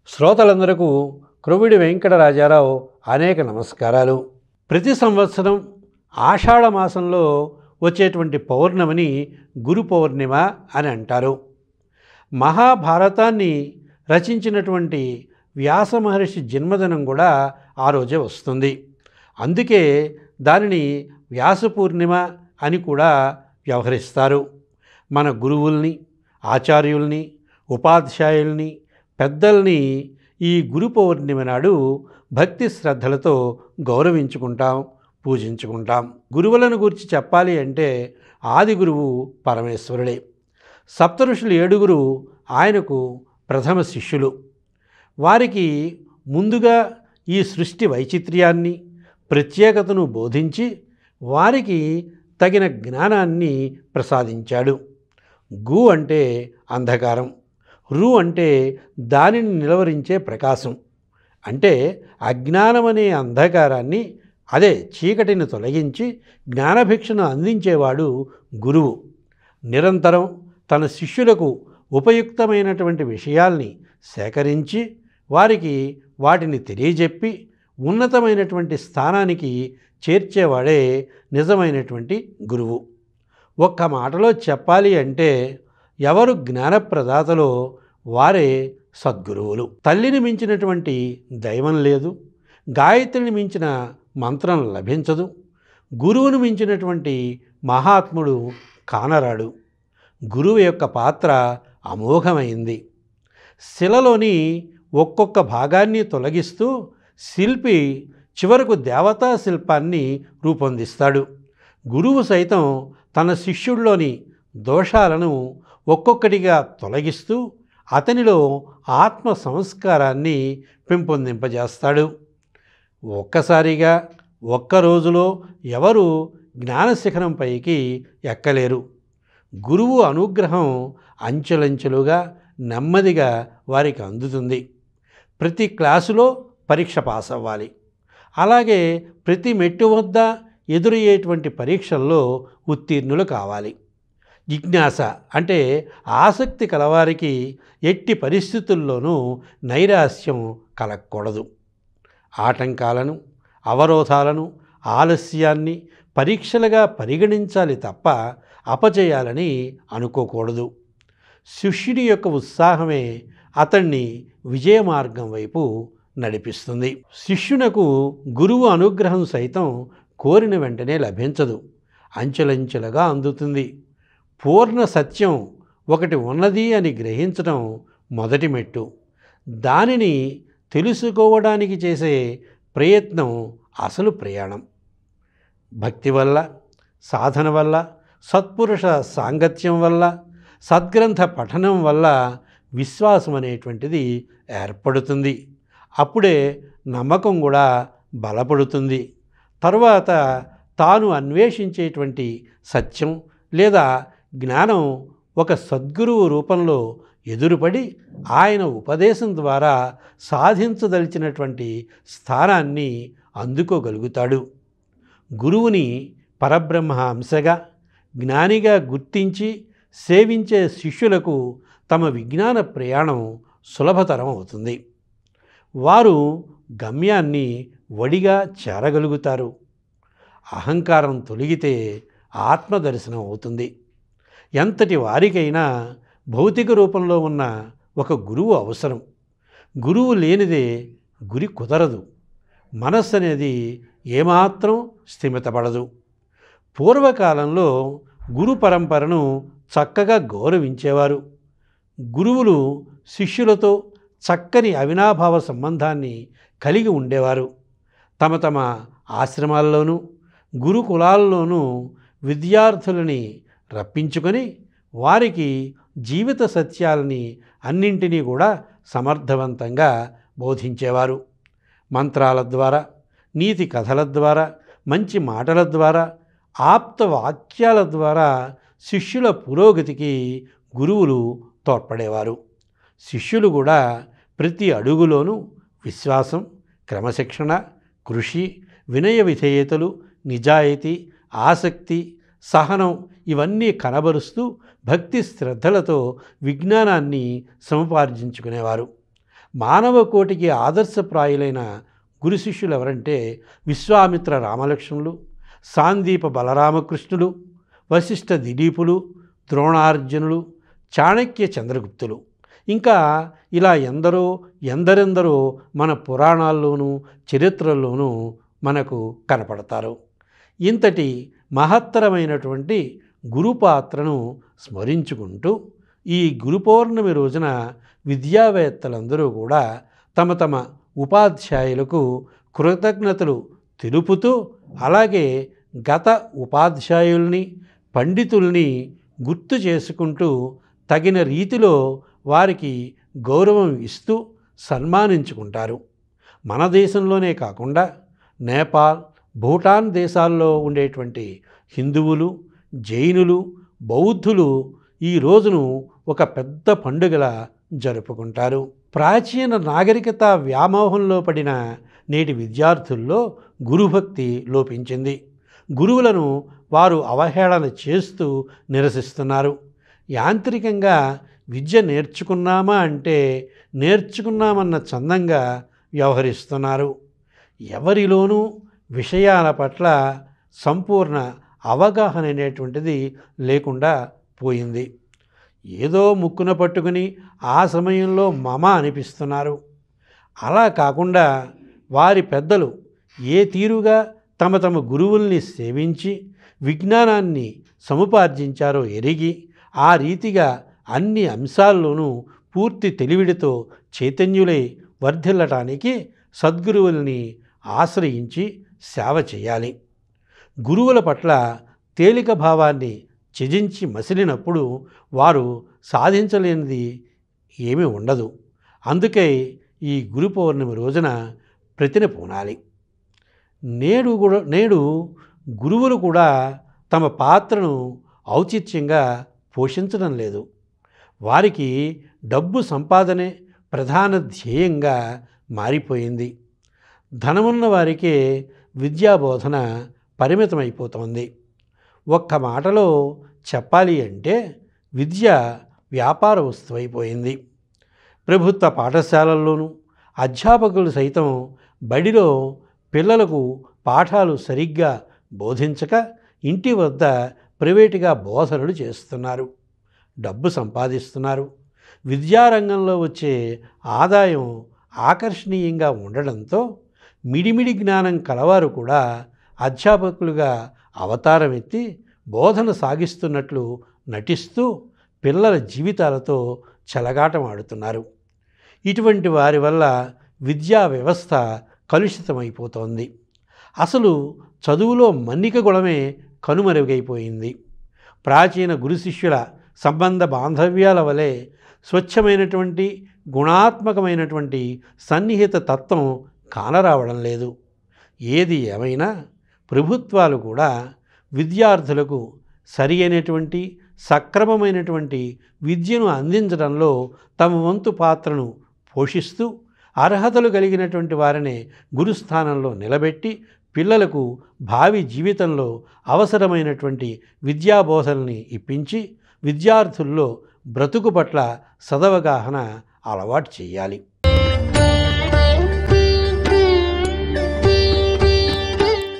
శ్రోతలందరకు క్రొవ్విడి వెంకటరాజారావు అనేక నమస్కారాలు. ప్రతి సంవత్సరం ఆషాఢ మాసంలో వచ్చేటువంటి పౌర్ణమిని గురు పౌర్ణిమ అని అంటారు. మహాభారతాన్ని రచించినటువంటి వ్యాస మహర్షి జన్మదినం కూడా ఆ రోజే వస్తుంది. అందుకే దానిని వ్యాస పూర్ణిమ అని కూడా వ్యవహరిస్తారు. మన గురువుల్ని, ఆచార్యుల్ని, ఉపాధ్యాయుల్ని, పెద్దల్ని ఈ గురు పౌర్ణిమ నాడు భక్తి శ్రద్ధలతో గౌరవించుకుంటాం, పూజించుకుంటాం. గురువులను గురించి చెప్పాలి అంటే ఆది గురువు పరమేశ్వరుడే. సప్తఋషులు 7 ఆయనకు ప్రథమ శిష్యులు. వారికి ముందుగా ఈ సృష్టి వైచిత్ర్యాన్ని, ప్రత్యేకతను బోధించి వారికి తగిన జ్ఞానాన్ని ప్రసాదించాడు. గు అంటే అంధకారం, రు అంటే దానిని నిలవరించే ప్రకాశం. అంటే అజ్ఞానమనే అంధకారాన్ని, అదే చీకటిని తొలగించి జ్ఞానభిక్షను అందించేవాడు గురువు. నిరంతరం తన శిష్యులకు ఉపయుక్తమైనటువంటి విషయాల్ని సేకరించి వారికి వాటిని తెలియజెప్పి ఉన్నతమైనటువంటి స్థానానికి చేర్చేవాడే నిజమైనటువంటి గురువు. ఒక్క మాటలో చెప్పాలి అంటే ఎవరు జ్ఞానప్రదాతలో వారే సద్గురువులు. తల్లిని మించినటువంటి దైవం లేదు, గాయత్రిని మించిన మంత్రం లభించదు, గురువును మించినటువంటి మహాత్ముడు కానరాడు. గురువు యొక్క పాత్ర అమోఘమైంది. శిలలోని ఒక్కొక్క భాగాన్ని తొలగిస్తూ శిల్పి చివరకు దేవతా శిల్పాన్ని రూపొందిస్తాడు. గురువు సైతం తన శిష్యుల్లోని దోషాలను ఒక్కొక్కటిగా తొలగిస్తూ అతనిలో ఆత్మ సంస్కారాన్ని పెంపొందింపజేస్తాడు. ఒక్కసారిగా ఒక్క రోజులో ఎవరు జ్ఞానశిఖరంపైకి ఎక్కలేరు. గురువు అనుగ్రహం అంచెలంచెలుగా నెమ్మదిగా వారికి అందుతుంది. ప్రతి క్లాసులో పరీక్ష పాస్ అవ్వాలి. అలాగే ప్రతి మెట్టు వద్ద ఎదురయ్యేటువంటి పరీక్షల్లో ఉత్తీర్ణులు కావాలి. జిజ్ఞాస అంటే ఆసక్తి కలవారికి ఎట్టి పరిస్థితుల్లోనూ నైరాశ్యం కలగకూడదు. ఆటంకాలను, అవరోధాలను, ఆలస్యాన్ని పరీక్షలుగా పరిగణించాలి తప్ప అపజయాలని అనుకోకూడదు. శిష్యుడి యొక్క ఉత్సాహమే అతన్ని విజయమార్గం వైపు నడిపిస్తుంది. శిష్యునకు గురువు అనుగ్రహం సైతం కోరిన వెంటనే లభించదు, అంచెలంచెలుగా అందుతుంది. పూర్ణ సత్యం ఒకటి ఉన్నది అని గ్రహించడం మొదటి మెట్టు. దానిని తెలుసుకోవడానికి చేసే ప్రయత్నం అసలు ప్రయాణం. భక్తి వల్ల, సాధన వల్ల, సత్పురుష సాంగత్యం వల్ల, సద్గ్రంథ పఠనం వల్ల విశ్వాసం అనేటువంటిది ఏర్పడుతుంది. అప్పుడే నమ్మకం కూడా బలపడుతుంది. తరువాత తాను అన్వేషించేటువంటి సత్యం లేదా జ్ఞానం ఒక సద్గురువు రూపంలో ఎదురుపడి ఆయన ఉపదేశం ద్వారా సాధించదలిచినటువంటి స్థానాన్ని అందుకోగలుగుతాడు. గురువుని పరబ్రహ్మ అంశగా, జ్ఞానిగా గుర్తించి సేవించే శిష్యులకు తమ విజ్ఞాన ప్రయాణం సులభతరం అవుతుంది. వారు గమ్యాన్ని వడిగా చేరగలుగుతారు. అహంకారం తొలగితే ఆత్మదర్శనం అవుతుంది. ఎంతటి వారికైనా భౌతిక రూపంలో ఉన్న ఒక గురువు అవసరం. గురువు లేనిదే గురి కుదరదు. మనస్సు అనేది ఏమాత్రం స్థిమితపడదు. పూర్వకాలంలో గురు పరంపరను చక్కగా గౌరవించేవారు. గురువులు శిష్యులతో చక్కని అవినాభావ సంబంధాన్ని కలిగి ఉండేవారు. తమ తమ ఆశ్రమాల్లోనూ గురుకులాల్లోనూ విద్యార్థులని రప్పించుకొని వారికి జీవిత సత్యాలని అన్నింటినీ కూడా సమర్థవంతంగా బోధించేవారు. మంత్రాల ద్వారా, నీతి కథల ద్వారా, మంచి మాటల ద్వారా, ఆప్త వాక్యాల ద్వారా శిష్యుల పురోగతికి గురువులు తోడ్పడేవారు. శిష్యులు కూడా ప్రతి అడుగులోనూ విశ్వాసం, క్రమశిక్షణ, కృషి, వినయ విధేయతలు, నిజాయితీ, ఆసక్తి, సహనం ఇవన్నీ కనబరుస్తూ భక్తి శ్రద్ధలతో విజ్ఞానాన్ని సముపార్జించుకునేవారు. మానవ కోటికి ఆదర్శప్రాయులైన గురు శిష్యులు ఎవరంటే విశ్వామిత్ర రామలక్ష్మణులు, సాందీప బలరామకృష్ణులు, వశిష్ఠ దిలీపులు, ద్రోణార్జునులు, చాణక్య చంద్రగుప్తులు, ఇంకా ఇలా ఎందరెందరో మన పురాణాల్లోనూ చరిత్రల్లోనూ మనకు కనపడతారు. ఇంతటి మహత్తరమైనటువంటి గురు పాత్రను స్మరించుకుంటూ ఈ గురు పౌర్ణమి రోజున విద్యావేత్తలందరూ కూడా తమ తమ ఉపాధ్యాయులకు కృతజ్ఞతలు తెలుపుతూ, అలాగే గత ఉపాధ్యాయుల్ని పండితుల్ని గుర్తు చేసుకుంటూ తగిన రీతిలో వారికి గౌరవం ఇస్తూ సన్మానించుకుంటారు. మన దేశంలోనే కాకుండా నేపాల్, భూటాన్ దేశాల్లో ఉండేటువంటి హిందువులు, జైనులు, బౌద్ధులు ఈ రోజును ఒక పెద్ద పండుగలా జరుపుకుంటారు. ప్రాచీన నాగరికత వ్యామోహంలో పడిన నేటి విద్యార్థుల్లో గురుభక్తి లోపించింది. గురువులను వారు అవహేళన చేస్తూ నిరసిస్తున్నారు. యాంత్రికంగా విద్య నేర్చుకున్నామా అంటే నేర్చుకున్నామన్న చందంగా వ్యవహరిస్తున్నారు. ఎవరిలోనూ విషయాల పట్ల సంపూర్ణ అవగాహన అనేటువంటిది లేకుండా పోయింది. ఏదో ముక్కున పట్టుకుని ఆ సమయంలో మమ అనిపిస్తున్నారు. అలా కాకుండా వారి పెద్దలు ఏ తీరుగా తమ తమ గురువుల్ని సేవించి విజ్ఞానాన్ని సముపార్జించారో ఎరిగి ఆ రీతిగా అన్ని అంశాల్లోనూ పూర్తి తెలివిడితో చైతన్యులై వర్ధిల్లటానికి సద్గురువుల్ని ఆశ్రయించి సేవ చేయాలి. గురువుల పట్ల తేలిక భావాన్ని త్యజించి మసిలినప్పుడు వారు సాధించలేనిది ఏమీ ఉండదు. అందుకే ఈ గురు పౌర్ణమి రోజున ప్రతిన పూనాలి. నేడు గురువులు కూడా తమ పాత్రను ఔచిత్యంగా పోషించడం లేదు. వారికి డబ్బు సంపాదనే ప్రధాన ధ్యేయంగా మారిపోయింది. ధనమున్న వారికే విద్యాబోధన పరిమితమైపోతోంది. ఒక్క మాటలో చెప్పాలి అంటే విద్య వ్యాపార వస్తువైపోయింది. ప్రభుత్వ పాఠశాలల్లోనూ అధ్యాపకులు సైతం బడిలో పిల్లలకు పాఠాలు సరిగ్గా బోధించక ఇంటి వద్ద ప్రైవేటుగా బోధనలు చేస్తున్నారు, డబ్బు సంపాదిస్తున్నారు. విద్యారంగంలో వచ్చే ఆదాయం ఆకర్షణీయంగా ఉండడంతో మిడిమిడి జ్ఞానం కలవారు కూడా అధ్యాపకులుగా అవతారం ఎత్తి బోధన సాగిస్తున్నట్లు నటిస్తూ పిల్లల జీవితాలతో చెలగాటమాడుతున్నారు. ఇటువంటి వారి వల్ల విద్యా వ్యవస్థ కలుషితమైపోతోంది. అసలు చదువులో మన్నిక గుణమే కనుమరుగైపోయింది. ప్రాచీన గురు శిష్యుల సంబంధ బాంధవ్యాల వలె స్వచ్ఛమైనటువంటి గుణాత్మకమైనటువంటి సన్నిహిత తత్వం కానరావడం లేదు. ఏది ఏమైనా ప్రభుత్వాలు కూడా విద్యార్థులకు సరి అయినటువంటి సక్రమమైనటువంటి విద్యను అందించడంలో తమ వంతు పాత్రను పోషిస్తూ అర్హతలు కలిగినటువంటి వారిని గురుస్థానంలో నిలబెట్టి పిల్లలకు భావి జీవితంలో అవసరమైనటువంటి విద్యాబోధనని ఇప్పించి విద్యార్థుల్లో బ్రతుకు పట్ల సదవగాహన అలవాటు చేయాలి.